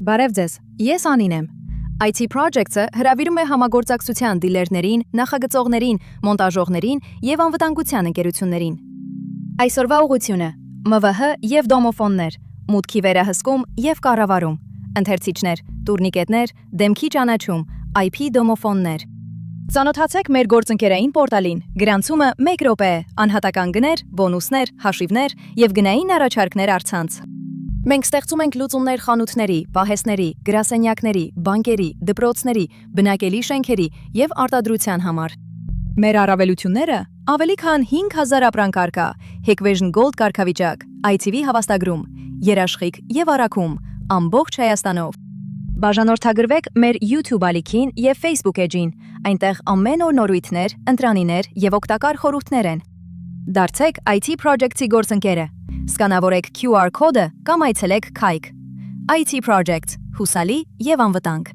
Բարև ձեզ, ես Անին եմ։ IT Projects-ը հրավիրում է համագործակցության դիլերներին, նախագծողներին, մոնտաժողներին և անվտանգության ընկերություններին։ Այսօրվա ուղղությունը՝ ՄՎՀ և դոմոֆոններ, մուտքի վերահսկում և կառավարում, ընթերցիչներ, տուրնիկետներ, դեմքի ճանաչում, IP դոմոֆոններ։ Ծանոթացեք մեր գործընկերային պորտալին, գրանցումը 1 րոպե է, անհատական գներ, բոնուսներ, հաշիվներ և գնային առաջարկներ առցանց։ Մենք ստեղծում ենք լուծումներ խանութների, պահեստների, գրասենյակների, բանկերի, դպրոցների, բնակելի շենքերի և արտադրության համար։ Մեր առավելությունները ավելի քան 5000 ապրանք առկա, Hikvision Gold կարգավիճակ, ITV հավաստագրում, երաշխիք և առաքում, ամբողջ Հայաստանով։ Բաժանորդագրվեք մեր YouTube ալիքին և Facebook էջին, այնտեղ ամեն օր նորույթներ, ընտրանիներ և օգտակար խորհուրդներ են։ Դարձեք IT Projects-ի գործընկերը։ Սկանավորեք QR կոդը կամ այցելեք Kike։ IT Projects՝ հուսալի և անվտանգ։